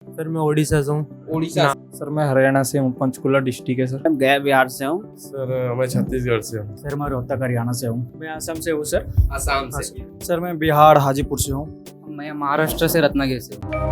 Sir मैं ओडिशा से हूँ। उड़ीसा सर मैं हरियाणा से हूँ, पंचकुला डिस्ट्रिक्ट है सर। मैं गया बिहार से हूँ। सर मैं छत्तीसगढ़ से हूँ। सर मैं रोहतक हरियाणा से हूँ। मैं असम से हूँ सर। आसाम से। सर मैं बिहार हाजीपुर से हूँ। मैं महाराष्ट्र से रत्नागिरी से हूँ।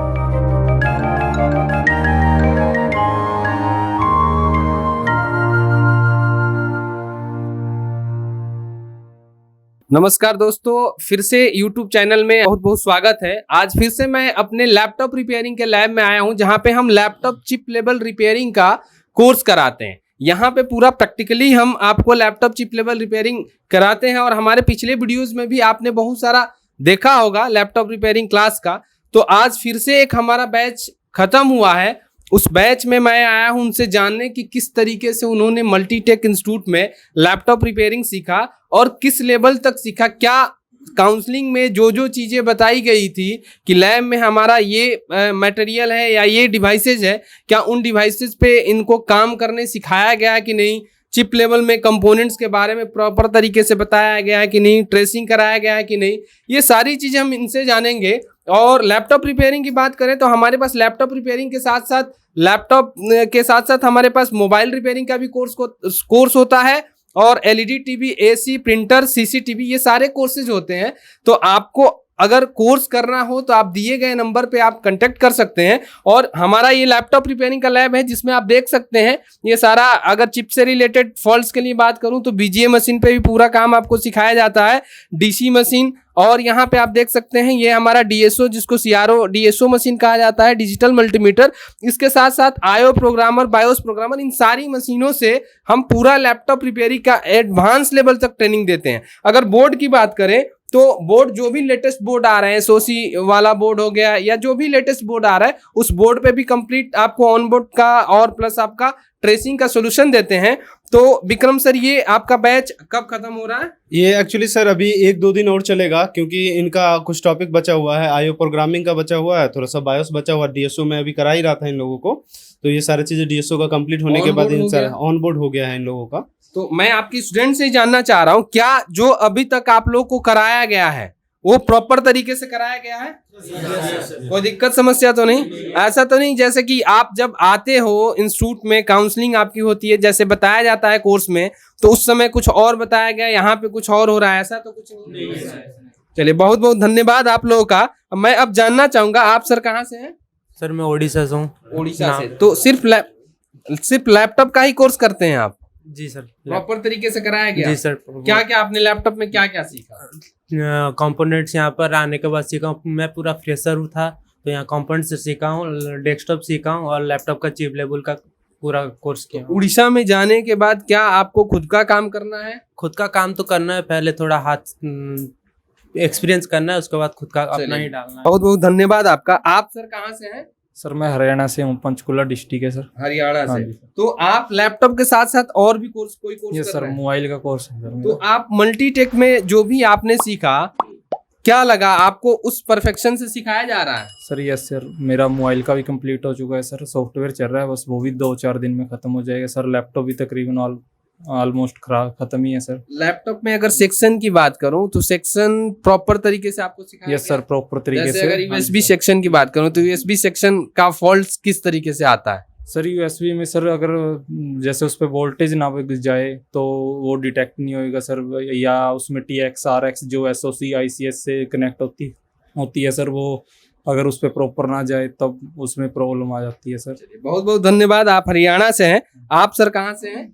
नमस्कार दोस्तों, फिर से YouTube चैनल में बहुत बहुत स्वागत है। आज फिर से मैं अपने लैपटॉप रिपेयरिंग के लैब में आया हूं, जहां पे हम लैपटॉप चिप लेवल रिपेयरिंग का कोर्स कराते हैं। यहाँ पे पूरा प्रैक्टिकली हम आपको लैपटॉप चिप लेवल रिपेयरिंग कराते हैं और हमारे पिछले वीडियोस में भी आपने बहुत सारा देखा होगा लैपटॉप रिपेयरिंग क्लास का। तो आज फिर से एक हमारा बैच खत्म हुआ है। उस बैच में मैं आया हूं उनसे जानने कि किस तरीके से उन्होंने मल्टीटेक इंस्टीट्यूट में लैपटॉप रिपेयरिंग सीखा और किस लेवल तक सीखा। क्या काउंसलिंग में जो जो चीज़ें बताई गई थी कि लैब में हमारा ये मटेरियल है या ये डिवाइसेज है, क्या उन डिवाइसेज पे इनको काम करने सिखाया गया कि नहीं, चिप लेवल में कंपोनेंट्स के बारे में प्रॉपर तरीके से बताया गया है कि नहीं, ट्रेसिंग कराया गया है कि नहीं, ये सारी चीज़ें हम इनसे जानेंगे। और लैपटॉप रिपेयरिंग की बात करें तो हमारे पास लैपटॉप रिपेयरिंग के साथ साथ हमारे पास मोबाइल रिपेयरिंग का भी कोर्स होता है और LED TV, AC, printer, CCTV, ये सारे कोर्सेज होते हैं। तो आपको अगर कोर्स करना हो तो आप दिए गए नंबर पे आप कांटेक्ट कर सकते हैं। और हमारा ये लैपटॉप रिपेयरिंग का लैब है जिसमें आप देख सकते हैं ये सारा, अगर चिप से रिलेटेड फॉल्ट्स के लिए बात करूं तो बीजीए मशीन पे भी पूरा काम आपको सिखाया जाता है, डीसी मशीन। और यहाँ पे आप देख सकते हैं ये हमारा डीएसओ, जिसको सीआरओ डीएसओ मशीन कहा जाता है, डिजिटल मल्टीमीटर। इसके साथ साथ आईओ प्रोग्रामर, बायोस प्रोग्रामर, इन सारी मशीनों से हम पूरा लैपटॉप रिपेयरिंग का एडवांस लेवल तक ट्रेनिंग देते हैं। अगर बोर्ड की बात करें तो बोर्ड, जो भी लेटेस्ट बोर्ड आ रहे हैं, सोसी वाला बोर्ड हो गया या जो भी लेटेस्ट बोर्ड आ रहा है, उस बोर्ड पे भी कंप्लीट आपको ऑन बोर्ड का और प्लस आपका ट्रेसिंग का सोल्यूशन देते हैं। तो विक्रम सर, ये आपका बैच कब खत्म हो रहा है? ये एक्चुअली सर अभी 1-2 दिन और चलेगा, क्योंकि इनका कुछ टॉपिक बचा हुआ है, आईओ प्रोग्रामिंग का बचा हुआ है, थोड़ा सा बायोस बचा हुआ है, डीएसओ में अभी करा ही रहा था इन लोगों को। तो ये सारी चीजें डीएसओ का कंप्लीट होने के बाद ऑन बोर्ड हो गया है इन लोगों का। तो मैं आपकी स्टूडेंट से जानना चाह रहा हूँ, क्या जो अभी तक आप लोग को कराया गया है वो प्रॉपर तरीके से कराया गया है? कोई दिक्कत समस्या तो नहीं? ऐसा तो नहीं जैसे कि आप जब आते हो इंस्टीट्यूट में, काउंसलिंग आपकी होती है, जैसे बताया जाता है कोर्स में, तो उस समय कुछ और बताया गया, यहाँ पे कुछ और हो रहा है, ऐसा तो कुछ नहीं? चलिए, बहुत बहुत धन्यवाद आप लोगों का। मैं अब जानना चाहूंगा, आप सर कहाँ से हैं? सर मैं ओडिशा से हूँ। उड़ीसा से। तो सिर्फ लैपटॉप का ही कोर्स करते हैं आप? जी सर। प्रॉपर तरीके से कराया गया? जी सर। क्या क्या आपने लैपटॉप में क्या क्या सीखा? कंपोनेंट्स यहाँ पर आने के बाद सीखा हूँ। मैं पूरा फ्रेशर था तो यहाँ कंपोनेंट्स सीखा हूँ, डेस्कटॉप सीखा हूँ और लैपटॉप का चिप लेवल का पूरा कोर्स किया। उड़ीसा में जाने के बाद क्या आपको खुद का काम करना है? खुद का काम तो करना है, पहले थोड़ा हाथ एक्सपीरियंस करना है, उसके बाद खुद का अपना ही डालना है। बहुत बहुत धन्यवाद आपका। आप सर कहाँ से हैं? सर मैं हरियाणा से हूँ, पंचकुला डिस्ट्रिक्ट है सर। हरियाणा हाँ से। जी। तो आप लैपटॉप के साथ साथ और भी कोई कोर्स ये कर सर रहे हैं? मोबाइल का कोर्स है सर तो मेरा। आप मल्टीटेक में जो भी आपने सीखा, क्या लगा आपको? उस परफेक्शन से सिखाया जा रहा है? सर यस सर, मेरा मोबाइल का भी कंप्लीट हो चुका है सर, सॉफ्टवेयर चल रहा है, बस वो भी 2-4 दिन में खत्म हो जाएगा सर। लैपटॉप भी तकरीबन ऑलमोस्ट खत्म ही है सर। लैपटॉप में अगर सेक्शन की बात करूं तो सेक्शन प्रॉपर तरीके से आपको सिखाया यस सर, प्रॉपर तरीके जैसे से। अगर यूएसबी सेक्शन की बात करूं तो यूएसबी सेक्शन का फॉल्ट किस तरीके से आता है? सर यूएसबी में सर अगर जैसे उस पर वोल्टेज ना जाए तो वो डिटेक्ट नहीं होएगा सर, या उसमें TX RX जो SOC ICS से कनेक्ट होती है सर, वो अगर उस पर प्रॉपर ना जाए तब उसमें प्रॉब्लम आ जाती है सर। बहुत बहुत धन्यवाद। आप हरियाणा से हैं। आप सर कहाँ से हैं?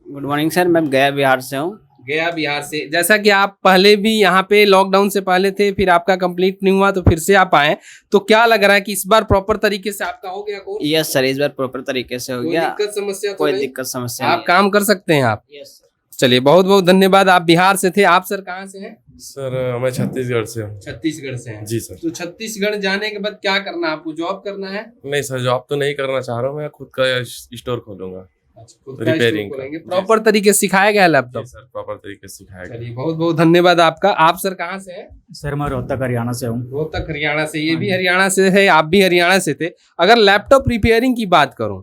गुड मॉर्निंग सर, मैं गया बिहार से हूँ। गया बिहार से। जैसा कि आप पहले भी यहाँ पे लॉकडाउन से पहले थे, फिर आपका कंप्लीट नहीं हुआ तो फिर से आप आए, तो क्या लग रहा है कि इस बार प्रॉपर तरीके से आपका हो गया कोर्स? यस सर, इस बार प्रॉपर तरीके से हो कोई गया। दिक्कत समस्या तो कोई नहीं? दिक्कत समस्या आप काम कर सकते हैं आप? नहीं। यस चलिए, बहुत बहुत धन्यवाद। आप बिहार से थे। आप सर कहाँ से हैं? सर मैं छत्तीसगढ़ से हूँ। छत्तीसगढ़ से हैं। जी सर। तो छत्तीसगढ़ जाने के बाद क्या करना है आपको? जॉब करना है? नहीं सर, जॉब तो नहीं करना चाह रहा हूँ, मैं खुद का स्टोर खोलूंगा। खुद का रिपेयरिंग स्टोर खोलेंगे। का। प्रॉपर तरीके से सिखाया गया है लैपटॉप? जी सर, प्रॉपर तरीके से सिखाया गया। चलिए, बहुत बहुत धन्यवाद आपका। आप सर कहाँ से हैं? सर मैं रोहतक हरियाणा से हूँ। रोहतक हरियाणा से। ये भी हरियाणा से है, आप भी हरियाणा से थे। अगर लैपटॉप रिपेयरिंग की बात करूं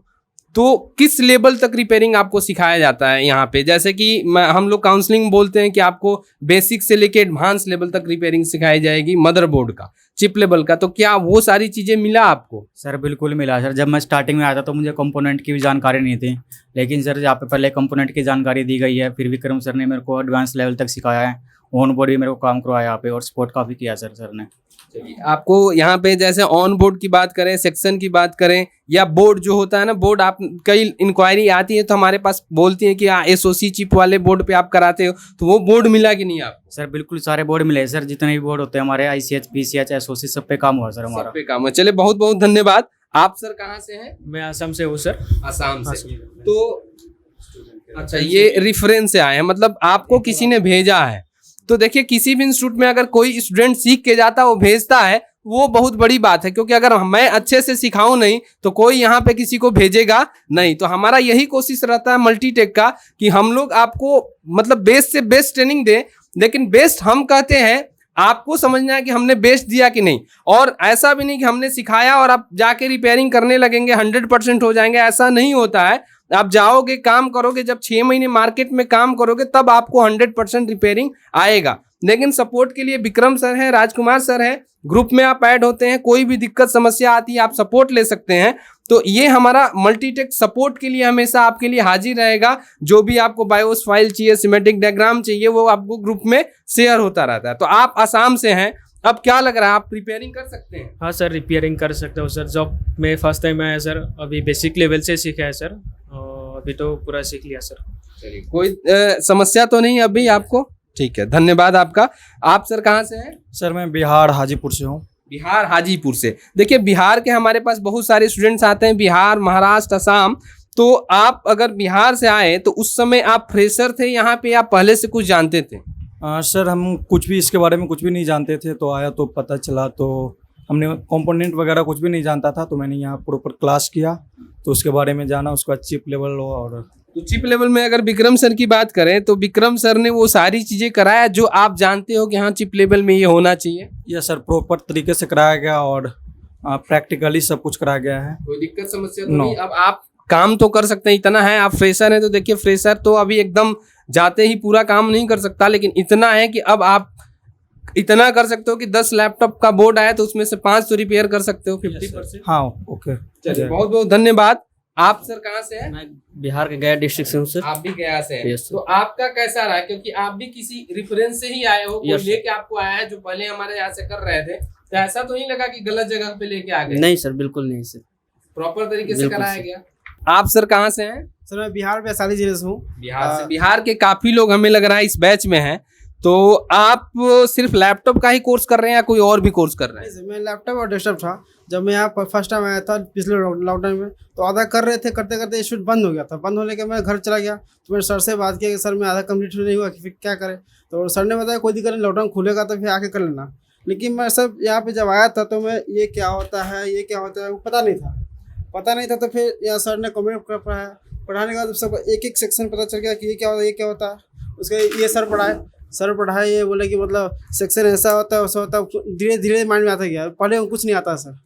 तो किस लेवल तक रिपेयरिंग आपको सिखाया जाता है यहाँ पे? जैसे कि हम लोग काउंसलिंग बोलते हैं कि आपको बेसिक से लेके एडवांस लेवल तक रिपेयरिंग सिखाई जाएगी मदरबोर्ड का। चिप लेवल का, तो क्या वो सारी चीजें मिला आपको? सर बिल्कुल मिला सर। जब मैं स्टार्टिंग में आया था तो मुझे कंपोनेंट की भी जानकारी नहीं थी, लेकिन सर यहाँ पे पहले कंपोनेंट की जानकारी दी गई है, फिर विक्रम सर ने मेरे को एडवांस लेवल तक सिखाया है, ऑन बोर्ड भी मेरे को काम करवाया यहाँ पे, और सपोर्ट काफ़ी किया सर ने। आपको यहाँ पे जैसे ऑन बोर्ड की बात करें, सेक्शन की बात करें, या बोर्ड जो होता है ना, बोर्ड आप कई इंक्वायरी आती है तो हमारे पास बोलती है कि एसओसी चिप वाले बोर्ड पे आप कराते हो, तो वो बोर्ड मिला कि नहीं आपको? सर बिल्कुल सारे बोर्ड मिले सर, जितने भी बोर्ड होते हैं हमारे, ICH, PCH, SOC सब पे काम हुआ सर हमारा। सब पे काम है। चले, बहुत बहुत धन्यवाद। आप सर कहाँ से हैं? मैं असम से हूँ सर। आसाम से। तो अच्छा, ये रेफरेंस से आए हैं, मतलब आपको किसी ने भेजा है। तो देखिए, किसी भी इंस्टीट्यूट में अगर कोई स्टूडेंट सीख के जाता है, वो भेजता है, वो बहुत बड़ी बात है, क्योंकि अगर मैं अच्छे से सिखाऊं नहीं तो कोई यहाँ पे किसी को भेजेगा नहीं। तो हमारा यही कोशिश रहता है मल्टीटेक का कि हम लोग आपको मतलब बेस्ट से बेस्ट ट्रेनिंग दें, लेकिन बेस्ट हम कहते हैं, आपको समझना है कि हमने बेस्ट दिया कि नहीं। और ऐसा भी नहीं कि हमने सिखाया और आप जाके रिपेयरिंग करने लगेंगे 100% हो जाएंगे, ऐसा नहीं होता है। आप जाओगे, काम करोगे, जब 6 महीने मार्केट में काम करोगे तब आपको 100% रिपेयरिंग आएगा। लेकिन सपोर्ट के लिए विक्रम सर हैं, राजकुमार सर हैं, ग्रुप में आप ऐड होते हैं, कोई भी दिक्कत समस्या आती है आप सपोर्ट ले सकते हैं। तो ये हमारा मल्टीटेक सपोर्ट के लिए हमेशा आपके लिए हाजिर रहेगा। जो भी आपको बायोस फाइल चाहिए, सिमेटिक डायग्राम चाहिए, वो आपको ग्रुप में शेयर होता रहता है। तो आप आसाम से हैं, अब क्या लग रहा है, आप रिपेयरिंग कर सकते हैं? हाँ सर, रिपेयरिंग कर सकता हूँ सर। जॉब में फर्स्ट टाइम आया सर, अभी बेसिक लेवल से सीखा है सर, अभी तो पूरा सीख लिया सर। चलिए, कोई समस्या तो नहीं अभी आपको? ठीक है, धन्यवाद आपका। आप सर कहाँ से हैं? सर मैं बिहार हाजीपुर से हूँ। बिहार हाजीपुर से। देखिए, बिहार के हमारे पास बहुत सारे स्टूडेंट्स आते हैं, बिहार, महाराष्ट्र, असम। तो आप अगर बिहार से आए तो उस समय आप फ्रेशर थे यहाँ पे, या पहले से कुछ जानते थे? सर हम कुछ भी इसके बारे में कुछ भी नहीं जानते थे, तो आया तो पता चला, तो हमने कंपोनेंट वगैरह कुछ भी नहीं जानता था, तो मैंने यहाँ प्रॉपर क्लास किया, तो उसके बारे में जाना, उसके बाद चिप लेवल और तो चिप लेवल में अगर विक्रम सर की बात करें तो विक्रम सर ने वो सारी चीजें कराया जो आप जानते हो कि हाँ चिप लेवल में ये होना चाहिए। यह सर प्रॉपर तरीके से कराया गया और प्रैक्टिकली सब कुछ कराया गया है। कोई दिक्कत समस्या तो No. नहीं? अब आप काम तो कर सकते हैं, इतना है। आप फ्रेशर हैं तो देखिए, फ्रेशर तो अभी एकदम जाते ही पूरा काम नहीं कर सकता, लेकिन इतना है कि अब आप इतना कर सकते हो कि 10 लैपटॉप का बोर्ड आया तो उसमें से 5 तो रिपेयर कर सकते हो 50%। हाँ ओके। चलिए, बहुत बहुत धन्यवाद। आप सर कहाँ से हैं? मैं बिहार के गया डिस्ट्रिक्ट से हूँ सर। आप भी गया से हैं। Yes, sir. तो आपका कैसा रहा, क्योंकि आप भी किसी रेफरेंस से ही आए हो, कोई Yes, sir. लेके आपको आया है जो पहले हमारे यहाँ से कर रहे थे, तो ऐसा तो नहीं लगा कि गलत जगह पे लेके आ गए? नहीं सर, बिल्कुल नहीं सर। प्रॉपर तरीके से बिल्कुल कराया सर। गया। आप सर कहाँ से हैं? सर मैं बिहार वैशाली जिले से हूँ। बिहार से। बिहार के काफी लोग हमें लग रहा है इस बैच में हैं। तो आप सिर्फ लैपटॉप का ही कोर्स कर रहे हैं या कोई और भी कोर्स कर रहे हैं? नहीं सर, मैं लैपटॉप और डेस्कटॉप था। जब मैं यहाँ पर फर्स्ट टाइम आया था पिछले लॉकडाउन में, तो आधा कर रहे थे, करते करते इंस्टीट्यूट बंद हो गया था। बंद होने के मैं घर चला गया, तो मैंने सर से बात किया कि सर मैं आधा कंप्लीट नहीं हुआ, कि फिर क्या करें। तो सर ने बताया कोई दिक्कत नहीं, लॉकडाउन खुलेगा तो फिर आके कर लेना। लेकिन मैं सब यहाँ पे जब आया था तो मैं ये क्या होता है, ये क्या होता है, वो पता नहीं था। तो फिर यहाँ सर ने कमेंट कर पढ़ाने के बाद सब एक एक सेक्शन पता चल गया कि ये क्या होता है, ये क्या होता है। उसके ये सर पढ़ाए, ये बोले कि मतलब सेक्शन ऐसा होता है, वैसा होता है। धीरे धीरे माइंड में आता गया, पहले कुछ नहीं आता सर,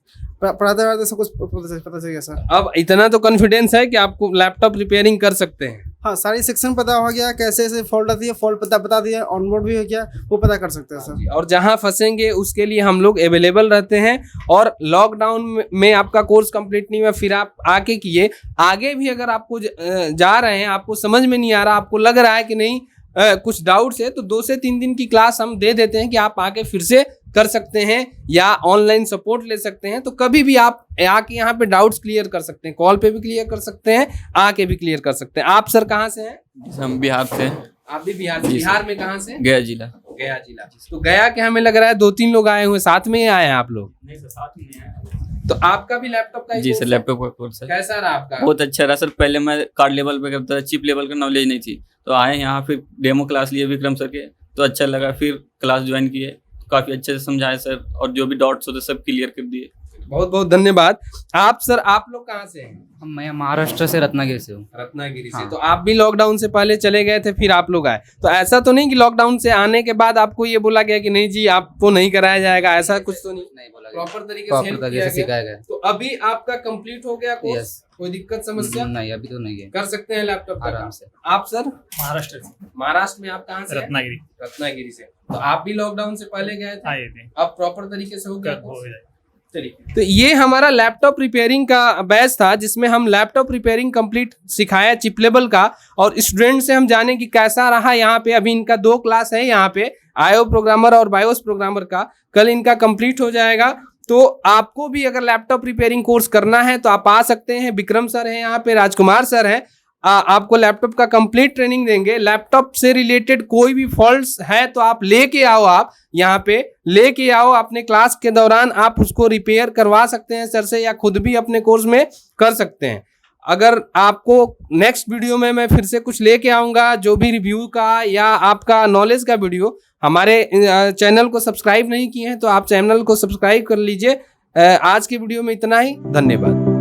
पढ़ाते पढ़ाते सब कुछ पता चल गया सर। अब इतना तो कॉन्फिडेंस है कि आपको लैपटॉप रिपेयरिंग कर सकते हैं? हाँ, सारी सेक्शन पता हो गया, कैसे कैसे फॉल्ट आती है, फॉल्ट पता बता दिया, ऑनबोर्ड भी हो गया, वो पता कर सकते हैं सर। और जहां फंसेंगे उसके लिए हम लोग अवेलेबल रहते हैं। और लॉकडाउन में आपका कोर्स कंप्लीट नहीं हुआ, फिर आप आके किए। आगे भी अगर आपको जा रहे हैं, आपको समझ में नहीं आ रहा, आपको लग रहा है कि नहीं कुछ डाउट्स है, तो 2 से 3 दिन की क्लास हम दे देते हैं कि आप आके फिर से कर सकते हैं या ऑनलाइन सपोर्ट ले सकते हैं। तो कभी भी आप आके यहाँ पे डाउट्स क्लियर कर सकते हैं, कॉल पे भी क्लियर कर सकते हैं, आके भी क्लियर कर सकते हैं। आप सर कहाँ से हैं? हम बिहार से। आप भी बिहार से? बिहार में कहाँ से? गया जिला। गया जिला। तो गया के हमें लग रहा है 2-3 लोग आए हुए, साथ में ही आए हैं आप लोग? नहीं सर, साथ में नहीं आया। तो आपका भी लैपटॉप का ही जी कोर्स सर, है? लैपटॉप का कोर्स है। कैसा रहा आपका? बहुत अच्छा रहा सर। पहले मैं कार्ड लेवल पे करता था, चिप लेवल का नॉलेज नहीं थी, तो आए यहाँ फिर डेमो क्लास लिए विक्रम सर के, तो अच्छा लगा। फिर क्लास ज्वाइन किए, काफ़ी अच्छे से समझाए सर, और जो भी डाउट्स होते सब क्लियर कर दिए। बहुत बहुत धन्यवाद। आप सर, आप लोग कहाँ से हैं? मैं महाराष्ट्र से रत्नागिरी से हूँ। रत्नागिरी से। हाँ। तो आप भी लॉकडाउन से पहले चले गए थे, फिर आप लोग आए। तो ऐसा तो नहीं कि लॉकडाउन से आने के बाद आपको ये बोला गया कि नहीं जी आपको नहीं कराया जाएगा, ऐसा कुछ तो नहीं? नहीं बोला प्रॉपर तरीके से help किया गया? सिखाया गया। तो अभी आपका कंप्लीट हो गया कोर्स? Yes. कोई दिक्कत समस्या? नहीं, अभी तो नहीं है, कर सकते हैं लैपटॉप का आराम काम? से। आप सर? महाराष्ट्र से, महाराष्ट्र में आप कहाँ से हैं? रत्नागिरी रत्नागिरी से। तो आप भी लॉकडाउन से पहले गए थे? आए थे। अब प्रॉपर तरीके से हो गया हो कोर्स? जाए। चलिए, तो ये हमारा लैपटॉप रिपेयरिंग का बैच था जिसमें हम लैपटॉप रिपेयरिंग कंप्लीट सिखाया चिप लेवल का, और स्टूडेंट से हम जाने कि कैसा रहा। यहाँ पे अभी इनका 2 क्लास है, यहाँ पे आईओ प्रोग्रामर और बायोस प्रोग्रामर का, कल इनका कंप्लीट हो जाएगा। तो आपको भी अगर लैपटॉप रिपेयरिंग कोर्स करना है तो आप आ सकते हैं। विक्रम सर हैं यहाँ पे, राजकुमार सर हैं, आपको लैपटॉप का कंप्लीट ट्रेनिंग देंगे। लैपटॉप से रिलेटेड कोई भी फॉल्ट्स है तो आप लेके आओ, आप यहाँ पे लेके आओ, अपने क्लास के दौरान आप उसको रिपेयर करवा सकते हैं सर से, या खुद भी अपने कोर्स में कर सकते हैं। अगर आपको नेक्स्ट वीडियो में मैं फिर से कुछ लेके आऊँगा, जो भी रिव्यू का या आपका नॉलेज का वीडियो। हमारे चैनल को सब्सक्राइब नहीं किए हैं तो आप चैनल को सब्सक्राइब कर लीजिए। आज के वीडियो में इतना ही, धन्यवाद।